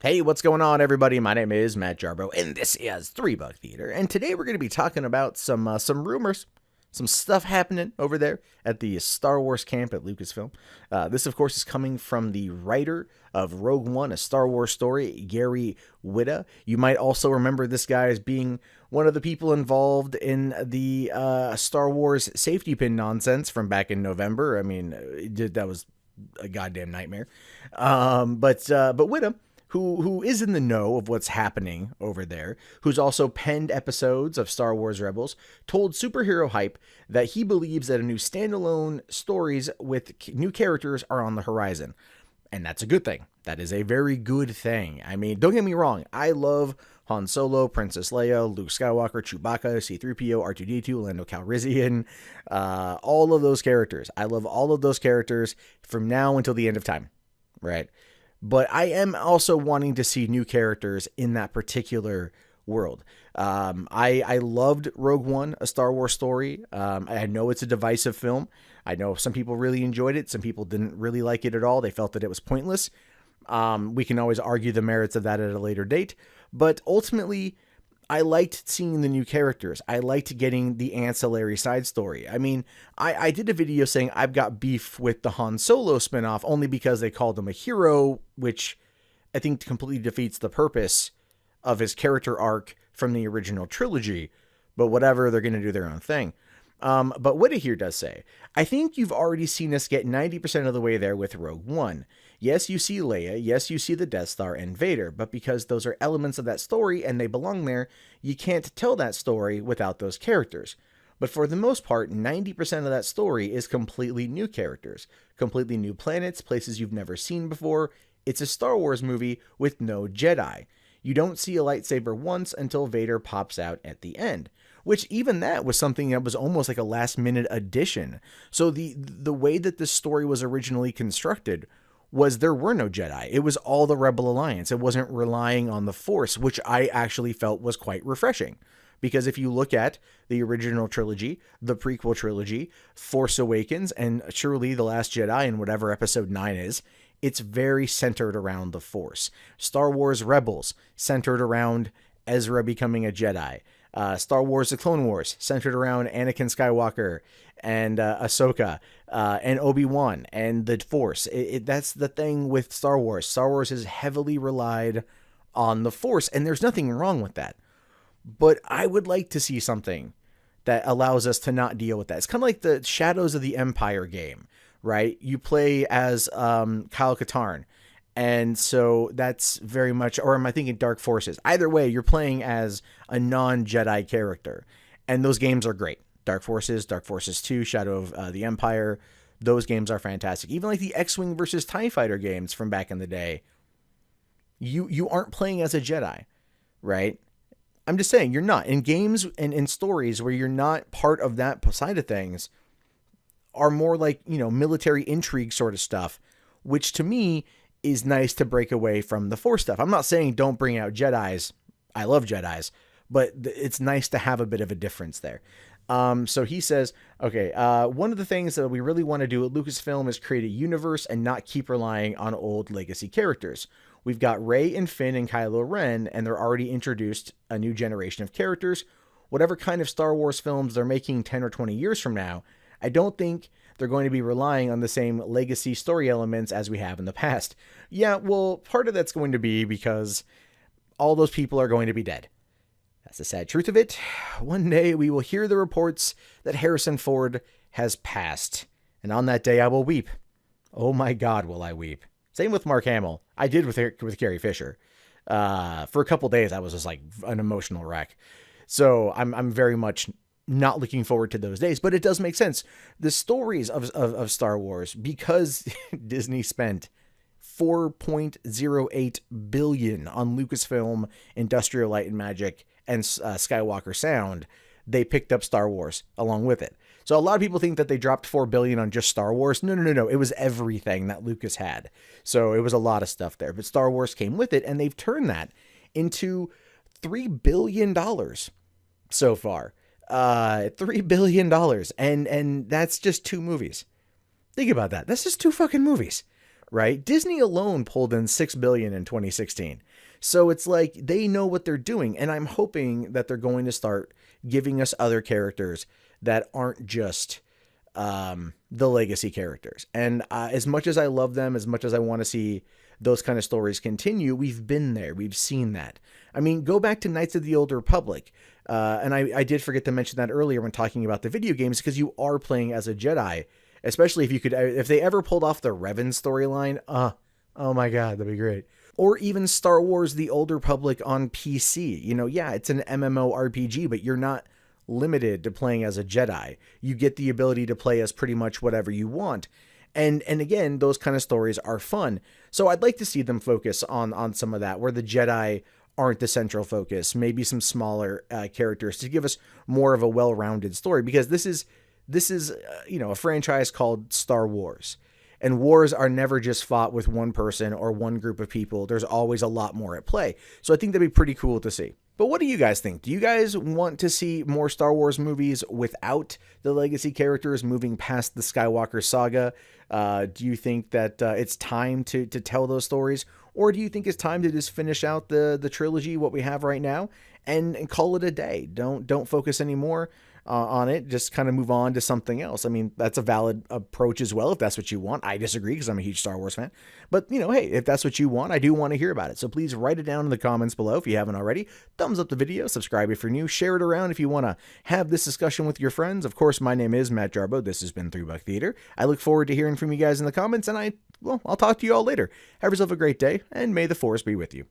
Hey, what's going on, everybody? My name is Matt Jarbo, and this is 3 Buck Theater. And today we're going to be talking about some rumors, some stuff happening over there at the Star Wars camp at Lucasfilm. This, of course, is coming from the writer of Rogue One, a Star Wars story, Gary Whitta. You might also remember this guy as being one of the people involved in the Star Wars safety pin nonsense from back in November. I mean, that was a goddamn nightmare. But Whitta, who is in the know of what's happening over there, who's also penned episodes of Star Wars Rebels, told Superhero Hype that he believes that a new standalone stories with new characters are on the horizon. And that's a good thing. That is a very good thing. I mean, don't get me wrong. I love Han Solo, Princess Leia, Luke Skywalker, Chewbacca, C-3PO, R2-D2, Lando Calrissian, all of those characters. I love all of those characters from now until the end of time, right? But I am also wanting to see new characters in that particular world. I loved Rogue One, a Star Wars story. I know it's a divisive film. I know some people really enjoyed it. Some people didn't really like it at all. They felt that it was pointless. We can always argue the merits of that at a later date. But ultimately, I liked seeing the new characters. I liked getting the ancillary side story. I mean, I did a video saying I've got beef with the Han Solo spinoff only because they called him a hero, which I think completely defeats the purpose of his character arc from the original trilogy. But whatever, they're going to do their own thing. But Whitta here does say, I think you've already seen us get 90% of the way there with Rogue One. Yes, you see Leia, yes, you see the Death Star and Vader, but because those are elements of that story and they belong there, you can't tell that story without those characters. But for the most part, 90% of that story is completely new characters, completely new planets, places you've never seen before. It's a Star Wars movie with no Jedi. You don't see a lightsaber once until Vader pops out at the end. Which even that was something that was almost like a last minute addition. So the way that this story was originally constructed was there were no Jedi. It was all the Rebel Alliance. It wasn't relying on the Force, which I actually felt was quite refreshing. Because if you look at the original trilogy, the prequel trilogy, Force Awakens, and surely The Last Jedi and whatever episode 9 is, it's very centered around the Force. Star Wars Rebels, centered around Ezra becoming a Jedi. Star Wars The Clone Wars, centered around Anakin Skywalker and Ahsoka and Obi-Wan and the Force. That's the thing with Star Wars. Star Wars has heavily relied on the Force, and there's nothing wrong with that. But I would like to see something that allows us to not deal with that. It's kind of like the Shadows of the Empire game, right? You play as Kyle Katarn. And so that's very much, or am I thinking Dark Forces? Either way, you're playing as a non-Jedi character. And those games are great. Dark Forces 2, Shadow of the Empire. Those games are fantastic. Even like the X-Wing versus TIE Fighter games from back in the day. You aren't playing as a Jedi, right? I'm just saying, you're not. In games and in stories where you're not part of that side of things are more like, military intrigue sort of stuff, which to me is nice to break away from the Force stuff. I'm not saying don't bring out Jedis. I love Jedis, but it's nice to have a bit of a difference there. So he says, okay, one of the things that we really want to do at Lucasfilm is create a universe and not keep relying on old legacy characters. We've got Rey and Finn and Kylo Ren, and they're already introduced a new generation of characters. Whatever kind of Star Wars films they're making 10 or 20 years from now, I don't think they're going to be relying on the same legacy story elements as we have in the past. Yeah, well, part of that's going to be because all those people are going to be dead. That's the sad truth of it. One day we will hear the reports that Harrison Ford has passed. And on that day I will weep. Oh my God, will I weep. Same with Mark Hamill. I did with Carrie Fisher. For a couple days I was just like an emotional wreck. So I'm very much not looking forward to those days, but it does make sense. The stories of Star Wars, because Disney spent $4.08 billion on Lucasfilm, Industrial Light and Magic, and Skywalker Sound, they picked up Star Wars along with it. So a lot of people think that they dropped $4 billion on just Star Wars. No. It was everything that Lucas had. So it was a lot of stuff there, but Star Wars came with it, and they've turned that into $3 billion so far. $3 billion. And that's just 2 movies. Think about that. That's just 2 fucking movies, right? Disney alone pulled in $6 billion in 2016. So it's like they know what they're doing. And I'm hoping that they're going to start giving us other characters that aren't just the legacy characters. And as much as I love them, as much as I want to see those kind of stories continue, we've been there. We've seen that. I mean, go back to Knights of the Old Republic. And I did forget to mention that earlier when talking about the video games, because you are playing as a Jedi, especially if they ever pulled off the Revan storyline. Oh my God, that'd be great. Or even Star Wars The Old Republic on PC. Yeah, it's an MMORPG, but you're not limited to playing as a Jedi. You get the ability to play as pretty much whatever you want. And again, those kind of stories are fun. So I'd like to see them focus on some of that, where the Jedi aren't the central focus, maybe some smaller characters to give us more of a well-rounded story, because this is a franchise called Star Wars. And wars are never just fought with one person or one group of people. There's always a lot more at play. So I think that'd be pretty cool to see. But what do you guys think? Do you guys want to see more Star Wars movies without the legacy characters, moving past the Skywalker saga? Do you think that it's time to tell those stories? Or do you think it's time to just finish out the trilogy, what we have right now, and call it a day? Don't focus anymore on it. Just kind of move on to something else. I mean, that's a valid approach as well, if that's what you want. I disagree because I'm a huge Star Wars fan. But, hey, if that's what you want, I do want to hear about it. So please write it down in the comments below if you haven't already. Thumbs up the video, subscribe if you're new, share it around if you want to have this discussion with your friends. Of course, my name is Matt Jarbo. This has been 3 Buck Theater. I look forward to hearing from you guys in the comments, and I'll talk to you all later. Have yourself a great day, and may the Force be with you.